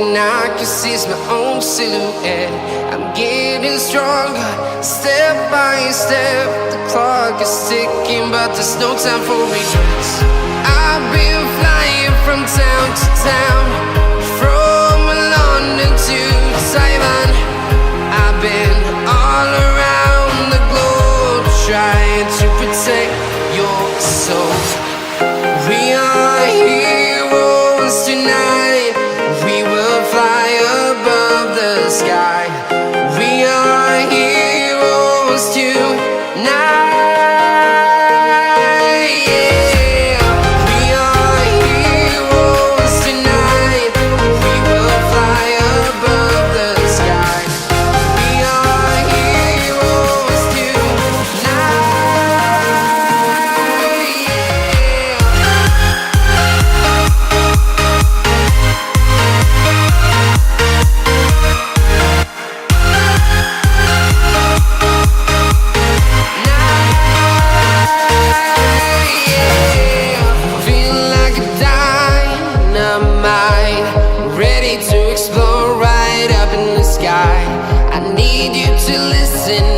and I can see my own silhouette. I'm getting stronger, step by step. The clock is ticking, but there's no time for regrets. I've been flying from town to town, from London to Taiwan. I've been all around the globe, trying to protect your soul. We are heroes tonight. We will fly above the sky. We are heroes tonight. Yeah. We are heroes tonight. We will fly above the sky. We are heroes tonight.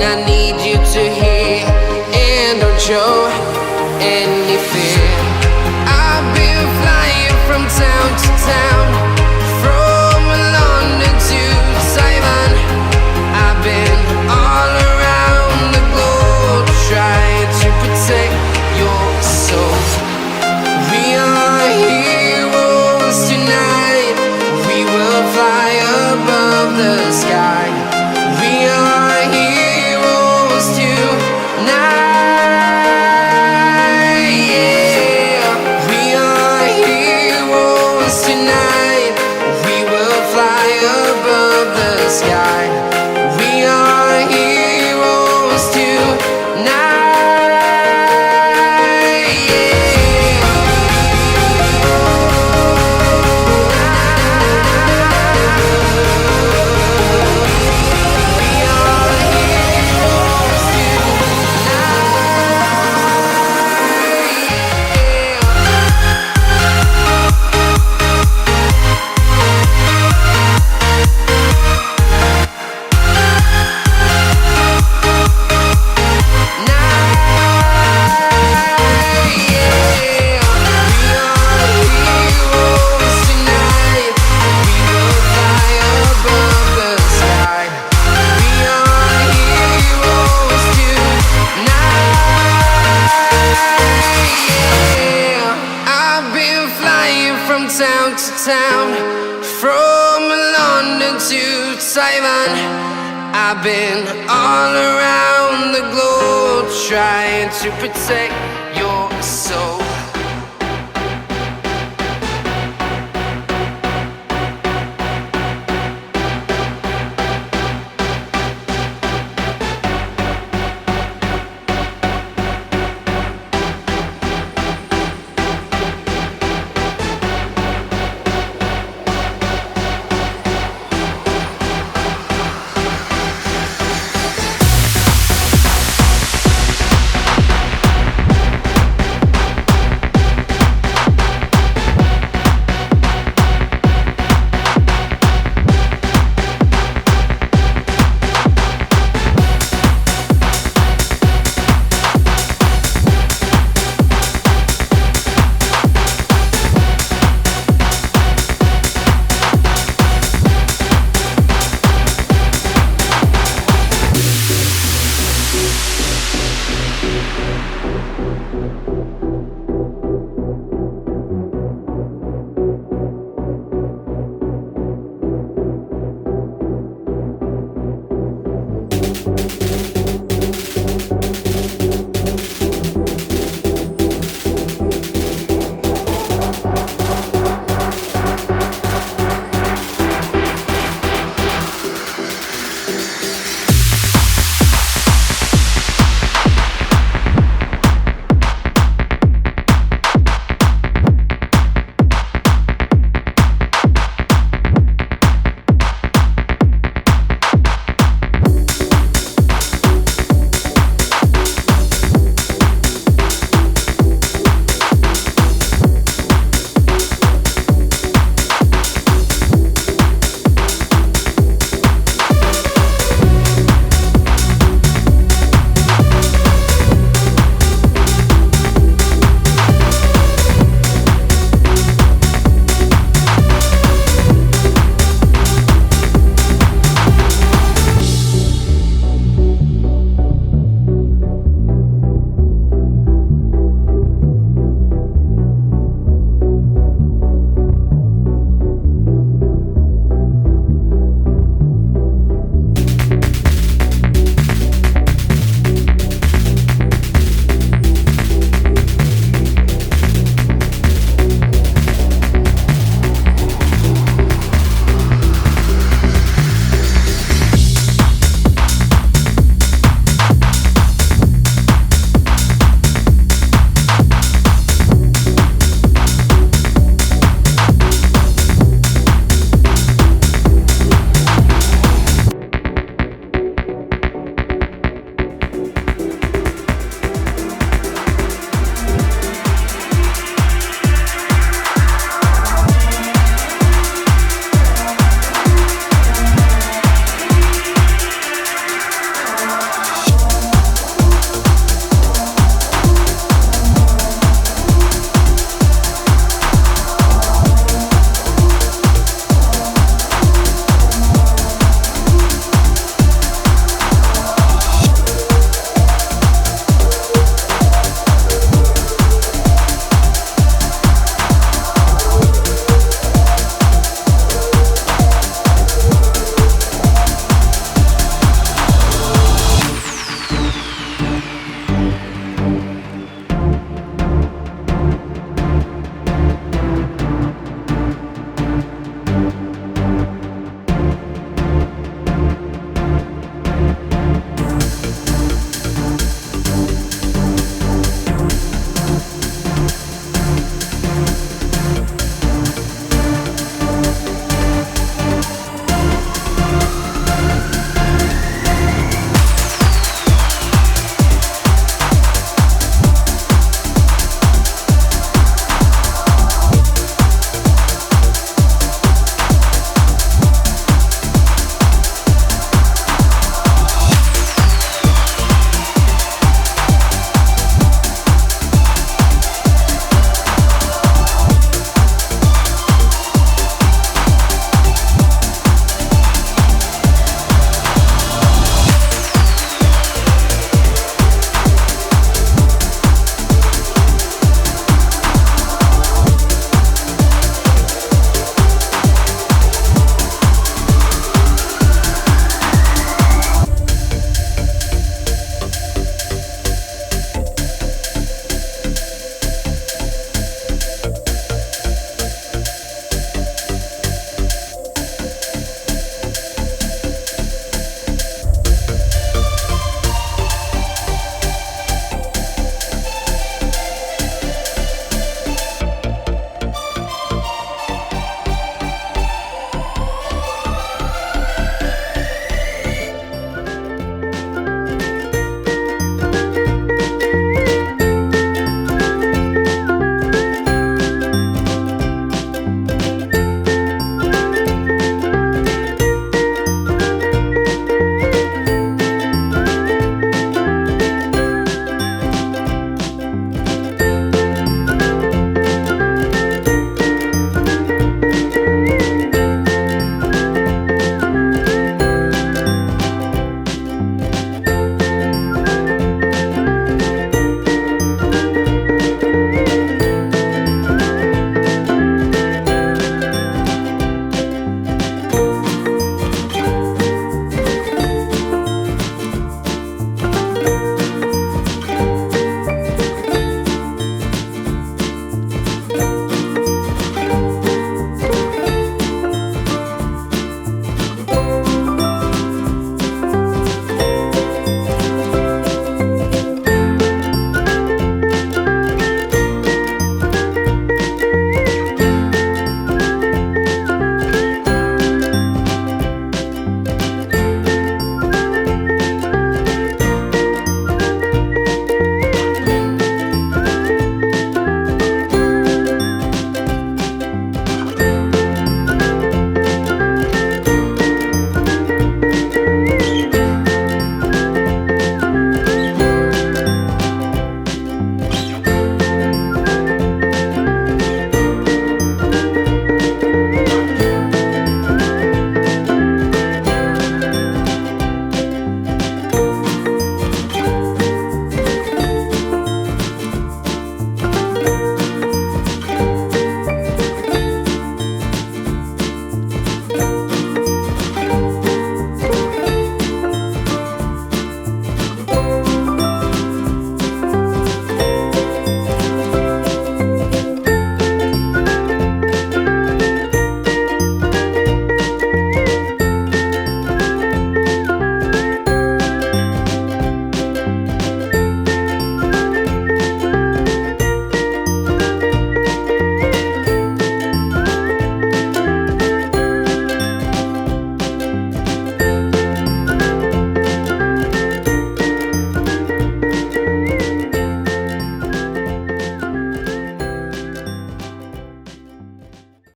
I need you to hear, and don't show any fear. I've been flying from town to town, from London to Taiwan. I've been all around the globe, trying to protect your soul. We are heroes tonight. We will fly above the sky. We are heroes tonight. Yeah. We are heroes tonight. We will fly above the sky. We are heroes tonight. From town to town, from London to Taiwan. I've been all around the globe, trying to protect your soul.